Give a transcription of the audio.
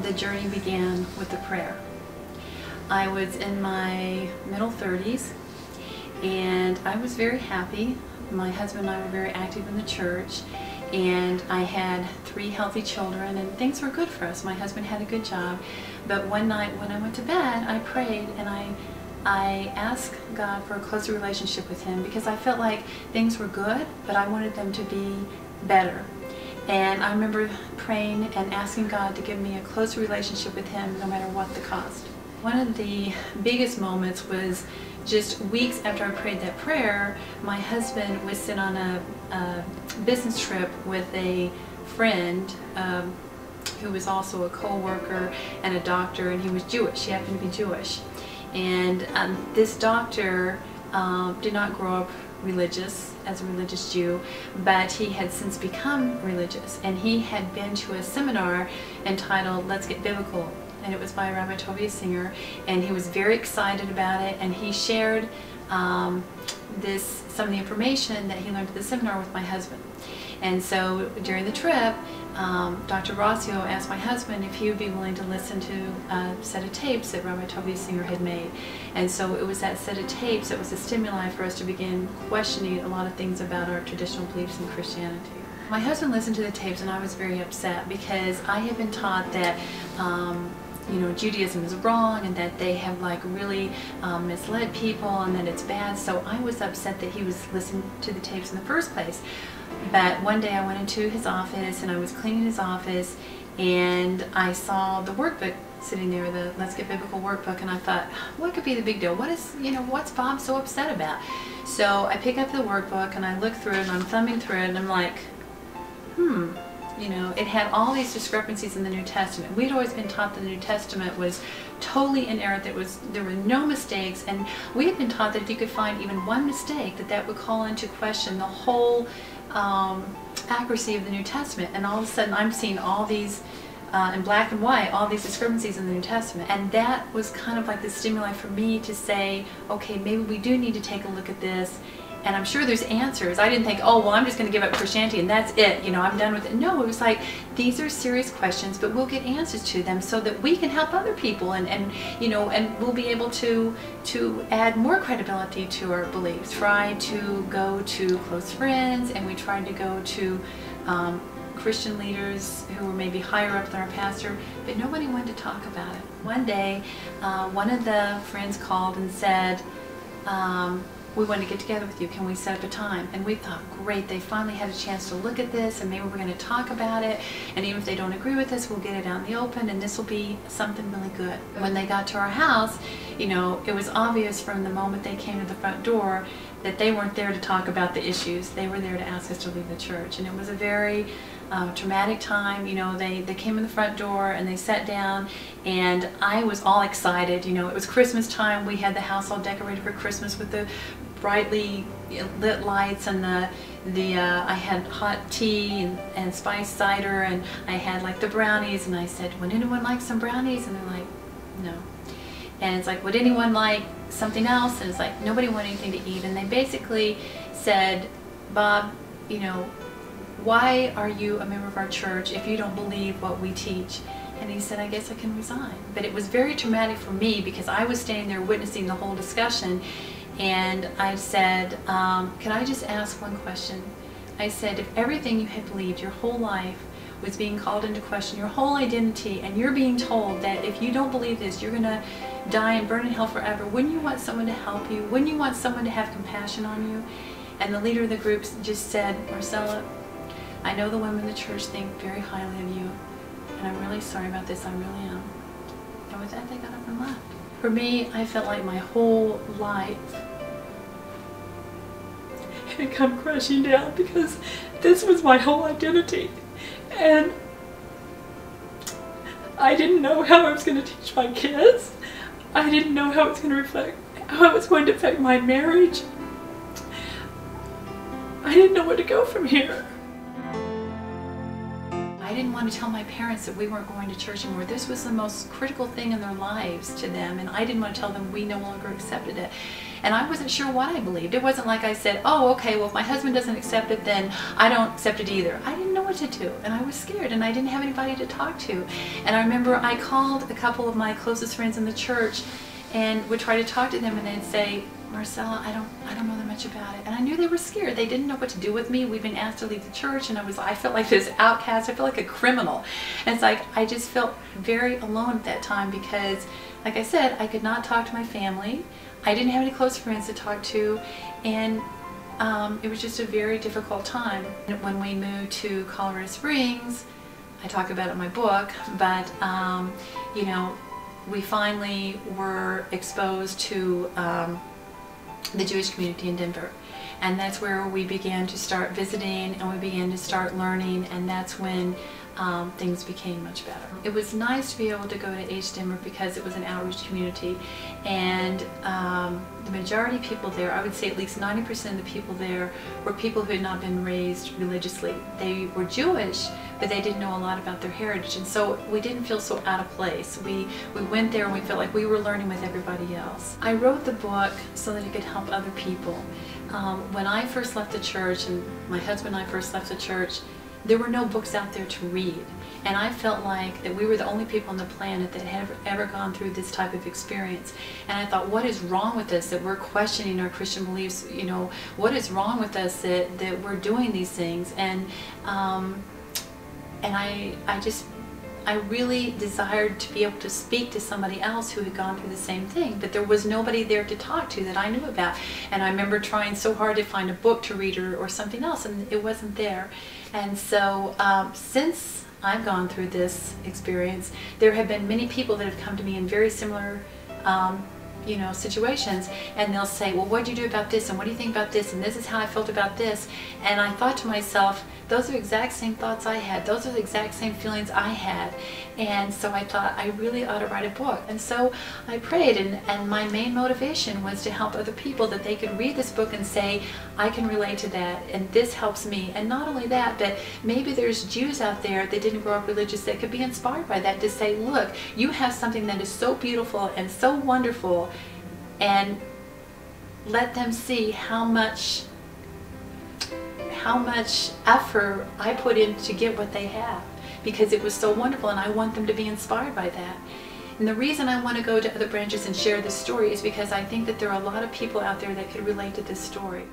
the journey began with a prayer. I was in my middle 30s and I was very happy. My husband and I were very active in the church, and I had 3 healthy children and things were good for us. My husband had a good job, but one night when I went to bed I prayed and I asked God for a closer relationship with Him because I felt like things were good but I wanted them to be better. And I remember praying and asking God to give me a closer relationship with Him no matter what the cost. One of the biggest moments was just weeks after I prayed that prayer. My husband was sent on a business trip with a friend who was also a co-worker and a doctor, and he was Jewish. He happened to be Jewish. And this doctor did not grow up religious as a religious Jew, but he had since become religious, and he had been to a seminar entitled Let's Get Biblical, and it was by Rabbi Tovia Singer, and he was very excited about it, and he shared some of the information that he learned at the seminar with my husband. And so during the trip, Dr. Rossio asked my husband if he would be willing to listen to a set of tapes that Rabbi Tovia Singer had made. And so it was that set of tapes that was a stimuli for us to begin questioning a lot of things about our traditional beliefs in Christianity. My husband listened to the tapes and I was very upset because I had been taught that you know, Judaism is wrong and that they have like really misled people and that it's bad. So I was upset that he was listening to the tapes in the first place. But one day I went into his office and I was cleaning his office and I saw the workbook sitting there, the Let's Get Biblical workbook, and I thought, what could be the big deal? What is, you know, what's Bob so upset about? So I pick up the workbook and I look through it and I'm thumbing through it and I'm like, you know, it had all these discrepancies in the New Testament. We'd always been taught that the New Testament was totally inerrant, there were no mistakes, and we had been taught that if you could find even one mistake, that would call into question the whole accuracy of the New Testament. And all of a sudden I'm seeing all these, in black and white, all these discrepancies in the New Testament. And that was kind of like the stimuli for me to say, okay, maybe we do need to take a look at this. And I'm sure there's answers. I didn't think, oh, well, I'm just going to give up Christianity and that's it, you know, I'm done with it. No, it was like, these are serious questions, but we'll get answers to them so that we can help other people, and you know, and we'll be able to add more credibility to our beliefs. Try to go to close friends, and we tried to go to Christian leaders who were maybe higher up than our pastor, but nobody wanted to talk about it. One day, one of the friends called and said, we want to get together with you, can we set up a time? And we thought, great, they finally had a chance to look at this and maybe we're going to talk about it, and even if they don't agree with us, we'll get it out in the open and this will be something really good. When they got to our house, you know, it was obvious from the moment they came to the front door that they weren't there to talk about the issues. They were there to ask us to leave the church, and it was a very traumatic time. You know, they came in the front door and they sat down, and I was all excited. You know, it was Christmas time. We had the house all decorated for Christmas with the brightly lit lights, and I had hot tea and spiced cider, and I had like the brownies, and I said, would anyone like some brownies? And they're like, no. And it's like, would anyone like something else? And it's like, nobody wanted anything to eat. And they basically said, Bob, you know, why are you a member of our church if you don't believe what we teach? And he said, I guess I can resign. But it was very traumatic for me because I was standing there witnessing the whole discussion. And I said, can I just ask one question? I said, if everything you had believed your whole life was being called into question, your whole identity, and you're being told that if you don't believe this, you're going to die and burn in hell forever, wouldn't you want someone to help you? Wouldn't you want someone to have compassion on you? And the leader of the group just said, Marcella, I know the women in the church think very highly of you, and I'm really sorry about this, I really am. And with that, they got up and left. For me, I felt like my whole life had come crashing down because this was my whole identity. And I didn't know how I was going to teach my kids. I didn't know how it was going to affect my marriage. I didn't know where to go from here. I didn't want to tell my parents that we weren't going to church anymore. This was the most critical thing in their lives to them, and I didn't want to tell them we no longer accepted it. And I wasn't sure what I believed. It wasn't like I said, oh, okay, well, if my husband doesn't accept it, then I don't accept it either. I didn't know what to do, and I was scared, and I didn't have anybody to talk to. And I remember I called a couple of my closest friends in the church and would try to talk to them, and they'd say, Marcella, I don't know that much about it. And I knew they were scared. They didn't know what to do with me. We've been asked to leave the church, and I felt like this outcast. I felt like a criminal. And it's like I just felt very alone at that time because, like I said, I could not talk to my family. I didn't have any close friends to talk to, and it was just a very difficult time. When we moved to Colorado Springs, I talk about it in my book, but you know, we finally were exposed to the Jewish community in Denver. And that's where we began to start visiting, and we began to start learning, and that's when things became much better. It was nice to be able to go to H Denver because it was an outreach community, and the majority of people there, I would say at least 90% of the people there, were people who had not been raised religiously. They were Jewish, but they didn't know a lot about their heritage, and so we didn't feel so out of place. We went there and we felt like we were learning with everybody else. I wrote the book so that it could help other people. When I first left the church, and my husband and I first left the church, there were no books out there to read. And I felt like that we were the only people on the planet that had ever gone through this type of experience. And I thought, what is wrong with us that we're questioning our Christian beliefs? You know, what is wrong with us that we're doing these things? And I really desired to be able to speak to somebody else who had gone through the same thing, but there was nobody there to talk to that I knew about. And I remember trying so hard to find a book to read or something else, and it wasn't there. And so since I've gone through this experience, there have been many people that have come to me in very similar you know, situations, and they'll say, well, what did you do about this, and what do you think about this, and this is how I felt about this. And I thought to myself, those are the exact same thoughts I had, those are the exact same feelings I had. And so I thought I really ought to write a book. And so I prayed, and my main motivation was to help other people, that they could read this book and say, I can relate to that, and this helps me. And not only that, but maybe there's Jews out there that didn't grow up religious that could be inspired by that, to say, look, you have something that is so beautiful and so wonderful, and let them see how much effort I put in to get what they have, because it was so wonderful, and I want them to be inspired by that. And the reason I want to go to other branches and share this story is because I think that there are a lot of people out there that could relate to this story.